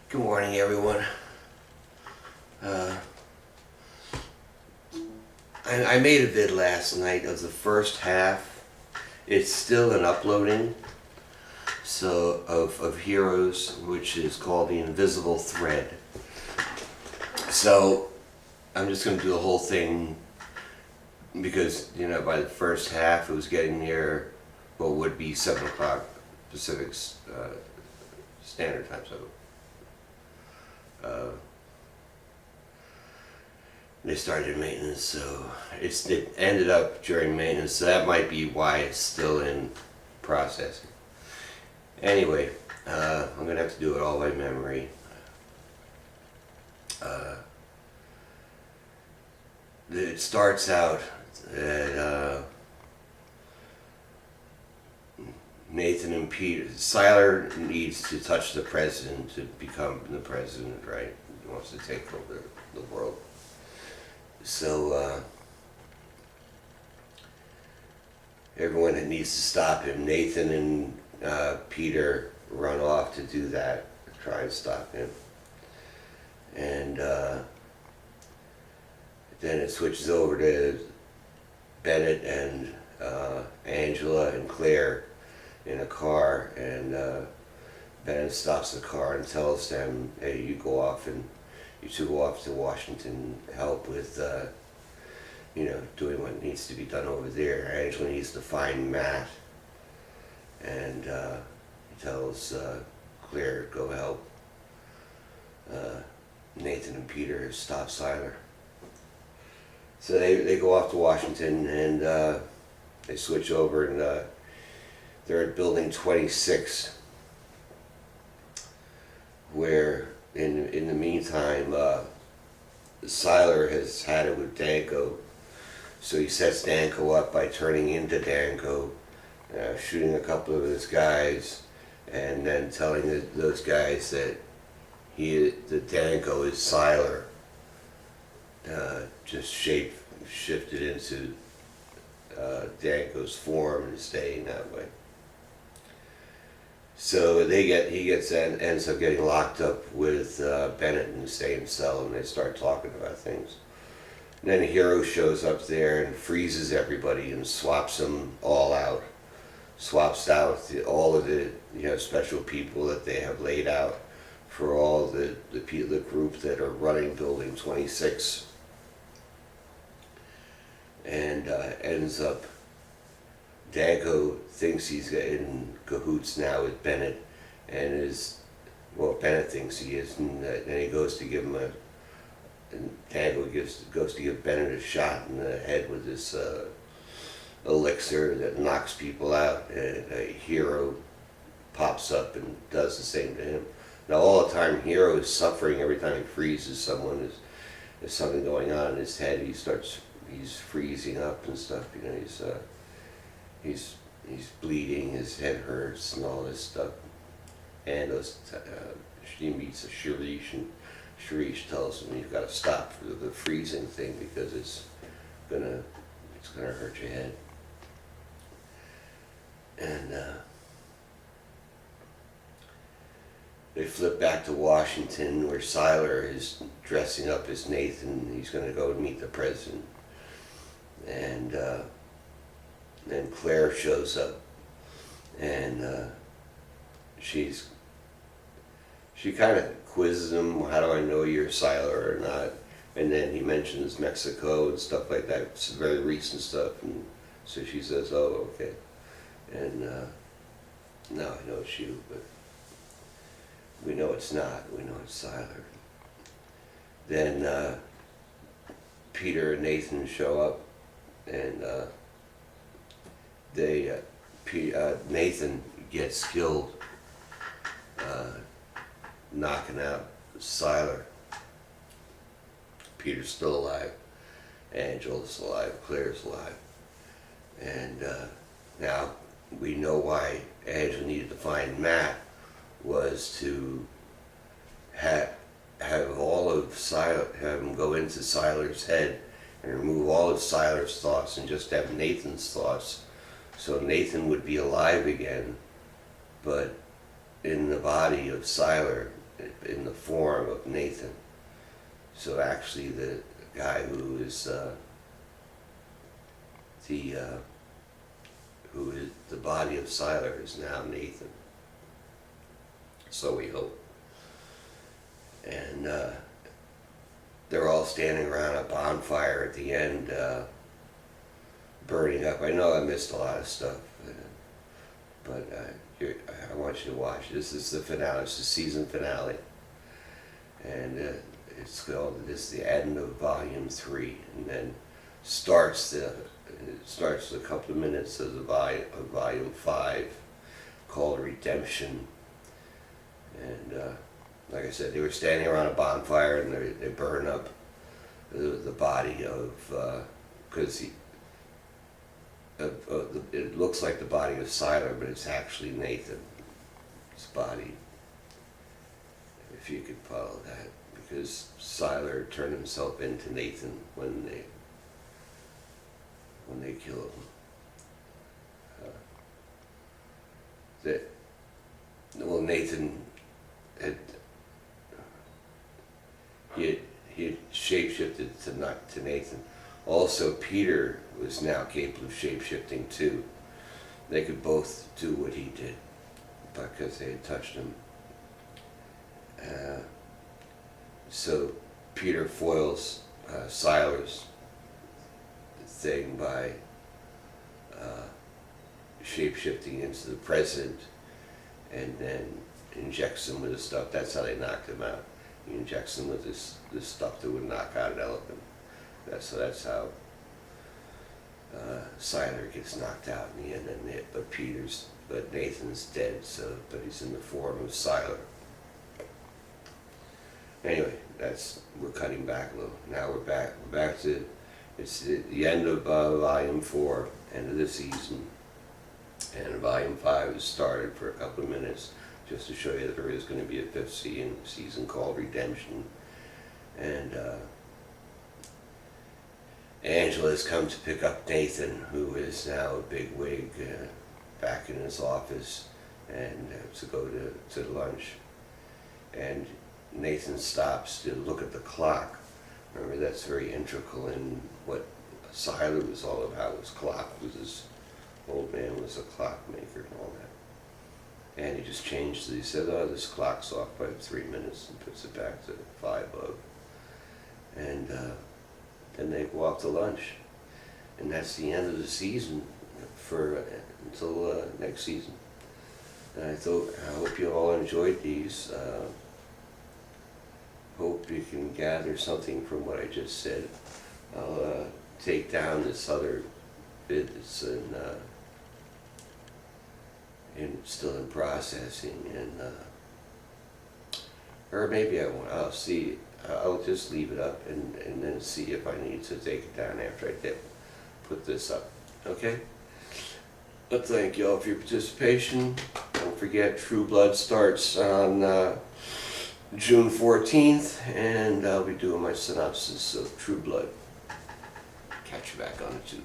Good morning, everyone. I made a vid last night of the first half. It's still in uploading. So of Heroes, which is called The Invisible Thread. So I'm just going to do the whole thing because, by the first half it was getting near what would be 7 o'clock Pacific Standard Time. So they started maintenance, so it ended up during maintenance, so that might be why it's still in processing. Anyway, I'm gonna have to do it all by memory. It starts out that Nathan and Peter, Siler needs to touch the president to become the president, right? He wants to take over the world. So everyone that needs to stop him, Nathan and Peter run off to do that, to try and stop him. And then it switches over to Bennett and Angela and Claire in a car, and Bennett stops the car and tells them, hey, you two go off to Washington, help with doing what needs to be done over there. Angela needs to find Matt, and he tells Claire, go help Nathan and Peter stop Siler. So they go off to Washington, and they switch over, and they're at building 26, where in the meantime Siler has had it with Danko. So he sets Danko up by turning into Danko, shooting a couple of his guys, and then telling those guys that the Danko is Siler, just shifted into Danko's form and staying that way. So ends up getting locked up with Bennett in the same cell, and they start talking about things. And then Hero shows up there and freezes everybody and swaps them all out. Swaps out all of the special people that they have laid out for all the group that are running Building 26. And ends up, Danko thinks he's in cahoots now with Bennett, and Bennett thinks he is, and then he goes to give him Danko goes to give Bennett a shot in the head with this elixir that knocks people out, and a Hero pops up and does the same to him. Now all the time Hero is suffering every time he freezes someone. There's something going on in his head. He's freezing up and stuff. He's bleeding. His head hurts and all this stuff. And she meets a Shirish, and Shirish tells him you've got to stop for the freezing thing because it's gonna hurt your head. And they flip back to Washington, where Siler is dressing up as Nathan. He's going to go meet the president. And then Claire shows up, and she kind of quizzes him, how do I know you're Siler or not? And then he mentions Mexico and stuff like that. It's very recent stuff. And so she says, oh, okay. And no, I know it's you, but we know it's not. We know it's Siler. Then Peter and Nathan show up, and Nathan gets killed, knocking out Siler. Peter's still alive, Angela's alive, Claire's alive. And now we know why Angela needed to find Matt, was to have all of Siler, have him go into Siler's head and remove all of Siler's thoughts and just have Nathan's thoughts. So Nathan would be alive again, but in the body of Siler, in the form of Nathan. So actually the guy who is who is the body of Siler is now Nathan. So we hope. And they're all standing around a bonfire at the end, burning up. I know I missed a lot of stuff, but I want you to watch. This is the finale. It's the season finale, and it's called. This is the end of volume 3, and then starts a couple of minutes of volume 5, called Redemption. And like I said, they were standing around a bonfire, and they burn up the body of because it looks like the body of Siler, but it's actually Nathan's body. If you could follow that, because Siler turned himself into Nathan when they killed him. Well, Nathan had he had shapeshifted to Nathan. Also, Peter was now capable of shapeshifting too. They could both do what he did because they had touched him. So Peter foils Siler's thing by shapeshifting into the present, and then injects him with the stuff. That's how they knocked him out. He injects him with this stuff that would knock out an elephant. That's how Siler gets knocked out in the end. But Nathan's dead. But he's in the form of Siler. Anyway, we're cutting back a little. Now we're back to it's the end of volume 4, end of the season, and volume 5 has started for a couple of minutes, just to show you that there is going to be a 5th season called Redemption. And Angela has come to pick up Nathan, who is now a bigwig, back in his office, and to go to lunch. And Nathan stops to look at the clock. Remember, that's very integral in what Siler was all about. Was clock. His old man was a clockmaker and all that. And he just changed it. He said, "Oh, this clock's off by 3 minutes," and puts it back to 5 of. And then they go off to lunch, and that's the end of the season until next season. And I hope you all enjoyed these. Hope you can gather something from what I just said. I'll take down this other bit that's still in processing, and or maybe I won't. I'll see. I'll just leave it up and then see if I need to take it down after I put this up. Okay? But thank you all for your participation. Don't forget, True Blood starts on June 14th, and I'll be doing my synopsis of True Blood. Catch you back on the tube.